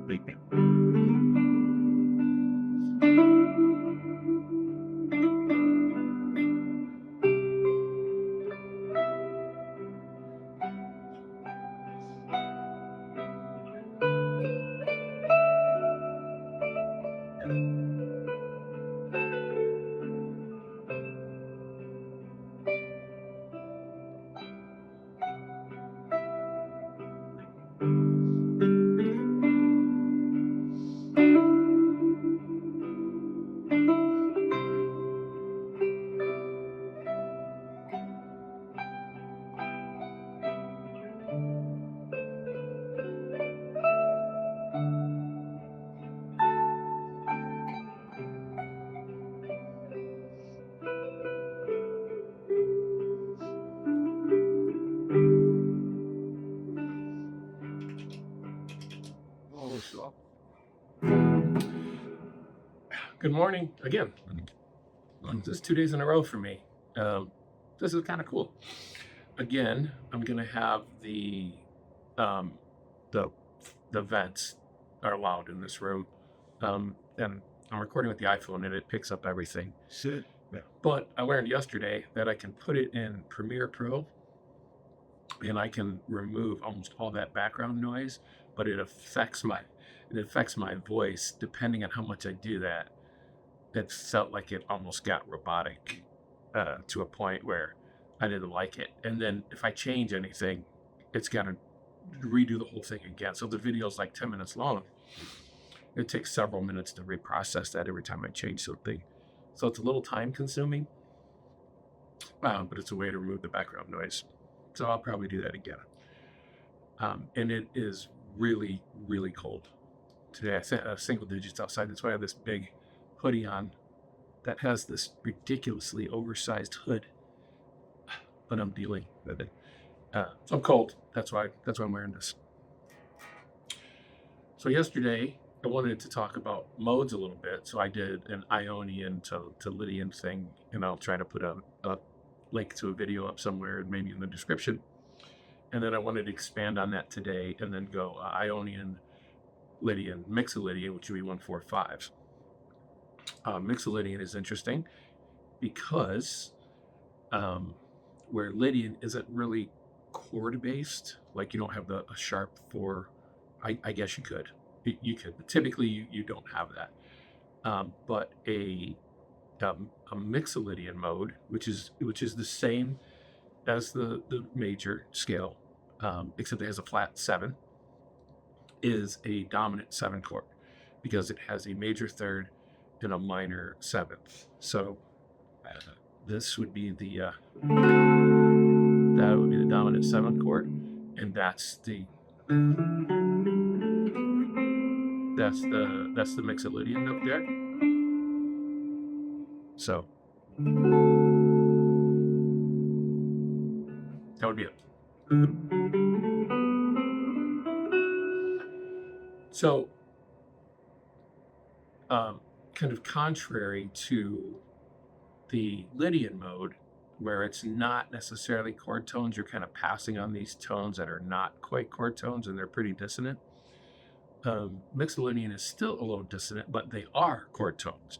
believe me. Oh, so. Good morning again. This is 2 days in a row for me. This is kind of cool. Again, I'm gonna have um, the the vents are loud in this room, and I'm recording with the iPhone and it picks up everything. Shit. Yeah. But I learned yesterday that I can put it in Premiere Pro and I can remove almost all that background noise, but it affects my voice depending on how much I do that. It felt like it almost got robotic to a point where I didn't like it. And then if I change anything, it's got to redo the whole thing again. So the video's like 10 minutes long. It takes several minutes to reprocess that every time I change something. So it's a little time consuming, but it's a way to remove the background noise. So I'll probably do that again. And it is really, really cold today. I set single digits outside. That's why I have this big hoodie on that has this ridiculously oversized hood, but I'm dealing with it. So I'm cold. That's why I'm wearing this. So yesterday I wanted to talk about modes a little bit. So I did an Ionian to Lydian thing, and I'll try to put a link to a video up somewhere, maybe in the description. And then I wanted to expand on that today and then go Ionian Lydian, Mixolydian, which would be 145. Mixolydian is interesting because where Lydian isn't really chord based, like you don't have a sharp four. I guess you could, but typically you don't have that. But a Mixolydian mode, which is the same as the major scale, except it has a flat 7, is a dominant 7 chord because it has a major third and a minor 7th. So this would be the that would be the dominant 7th chord, and that's the Mixolydian note there. So that would be it. So kind of contrary to the Lydian mode, where it's not necessarily chord tones, you're kind of passing on these tones that are not quite chord tones and they're pretty dissonant. Mixolydian is still a little dissonant, but they are chord tones.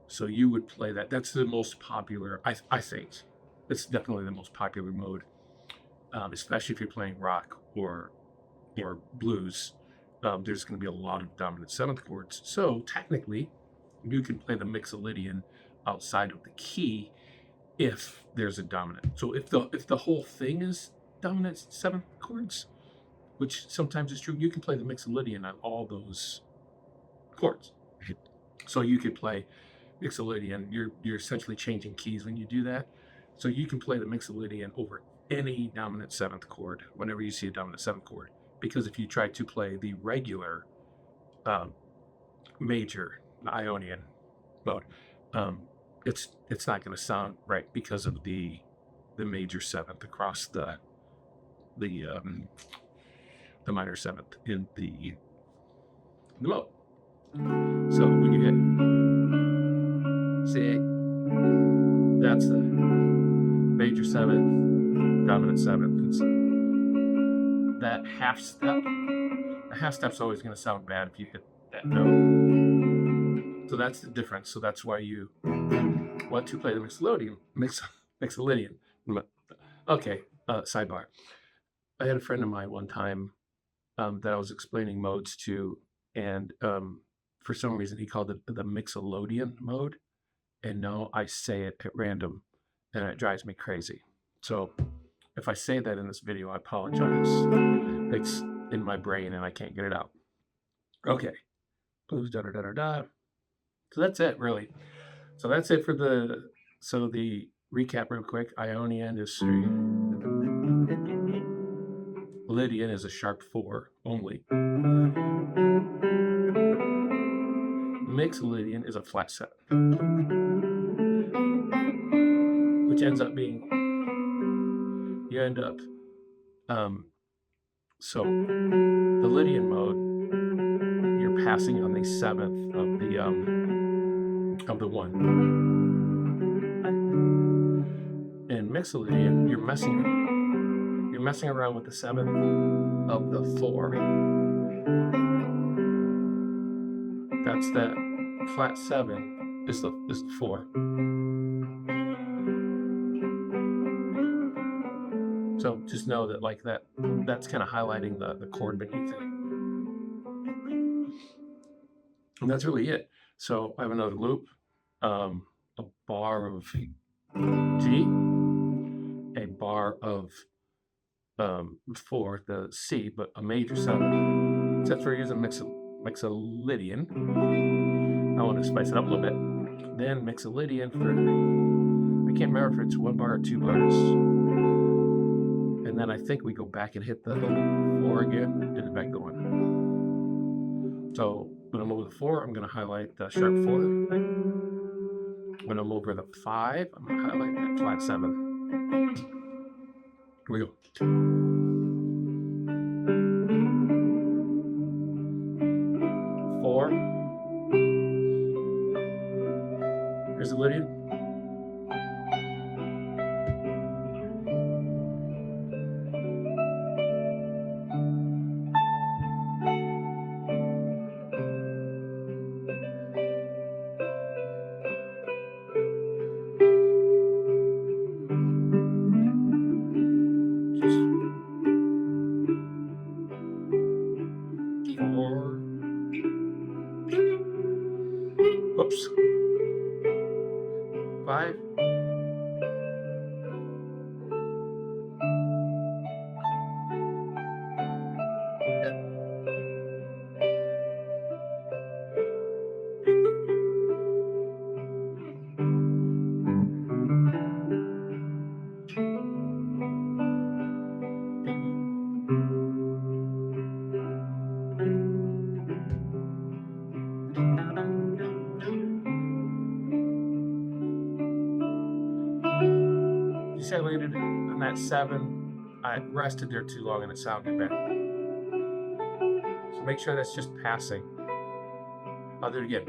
So you would play that. That's the most popular, I think. It's definitely the most popular mode, especially if you're playing rock or blues. There's going to be a lot of dominant 7th chords. So technically, you can play the Mixolydian outside of the key if there's a dominant. So if the whole thing is dominant 7th chords, which sometimes is true, you can play the Mixolydian on all those chords. So you could play Mixolydian. You're essentially changing keys when you do that. So you can play the Mixolydian over any dominant 7th chord whenever you see a dominant 7th chord. Because if you try to play the regular major Ionian mode, it's not going to sound right because of the major 7th across the minor 7th in the mode. So when you hit, see, that's the major 7th, dominant 7th. that half step. The half step's always going to sound bad if you hit that note. So that's the difference. So that's why you want to play the Mixolydian. Okay, sidebar. I had a friend of mine one time that I was explaining modes to, and for some reason he called it the Mixolydian mode, and now I say it at random, and it drives me crazy. So if I say that in this video, I apologize. It's in my brain and I can't get it out. Okay, blues, da da da da da. So that's it, really. So that's it for the recap real quick. Ionian is 3. Lydian is a sharp 4 only. Mixolydian is a flat 7, which ends up being, you end up, so the Lydian mode, you're passing on the 7th of the 1. In Mixolydian, you're messing around with the 7th of the 4. That's that flat 7 is the 4. So just know that like that's kind of highlighting the chord beneath it. And that's really it. So I have another loop, a bar of G, a bar of 4, the C, but a major 7. So that's where we're using Mixolydian. I want to spice it up a little bit. Then Mixolydian for, I can't remember if it's 1 bar or 2 bars. And then I think we go back and hit the 4 again, and it back going. So when I'm over the 4, I'm going to highlight the sharp 4. When I'm over the 5, I'm going to highlight that flat 7. Here we go. Here's the Lydian. Just 4. Whoops. 5. You see I landed on that 7. I rested there too long and it sounded bad. So make sure that's just passing. I'll do it again.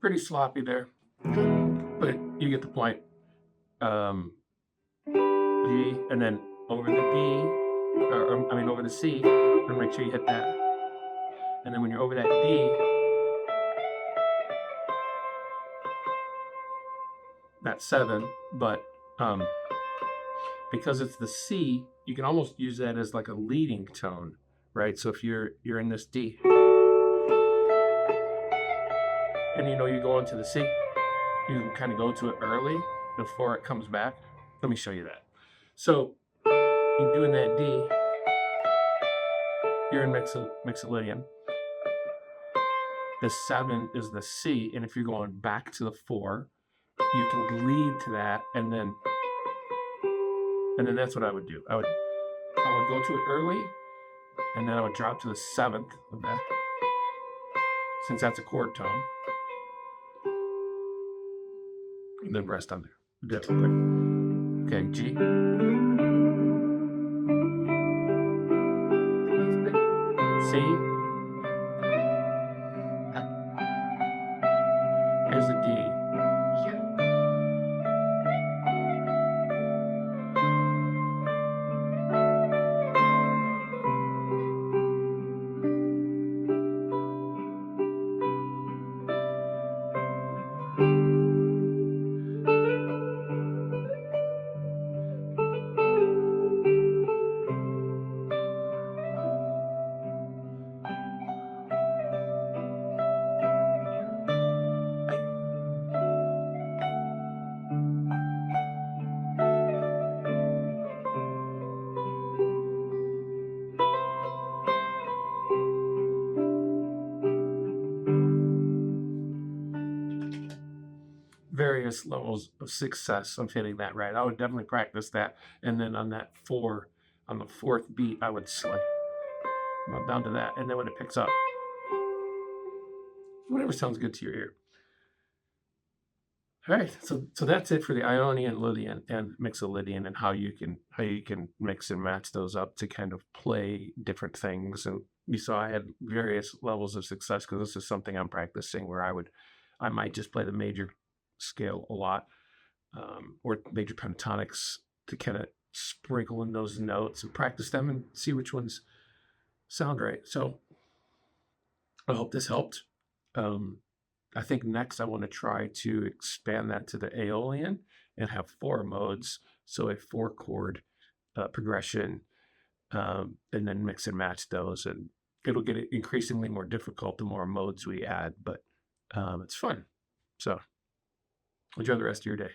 Pretty sloppy there, but you get the point. G, and then over the D, over the C, and make sure you hit that. And then when you're over that D, that's 7, but because it's the C, you can almost use that as like a leading tone right? So if you're in this D, and you go into the C, you can kind of go to it early before it comes back. Let me show you that. So you're doing that D, you're in Mixolydian. The 7 is the C, and if you're going back to the 4, you can lead to that, and then that's what I would do. I would go to it early, and then I would drop to the 7th of that, since that's a chord tone, and then rest on there. Do that real quick. Okay, G. C. Here's the D. Various levels of success of hitting that right. I would definitely practice that, and then on that 4, on the 4th beat, I would slide down to that, and then when it picks up, whatever sounds good to your ear. All right, so that's it for the Ionian Lydian and Mixolydian, and how you can mix and match those up to kind of play different things. And you saw I had various levels of success because this is something I'm practicing where I might just play the major scale a lot, or major pentatonics, to kind of sprinkle in those notes and practice them and see which ones sound right. So I hope this helped. I think next I want to try to expand that to the Aeolian and have 4 modes, so a 4-chord progression, and then mix and match those, and it'll get increasingly more difficult the more modes we add, but it's fun. So enjoy the rest of your day.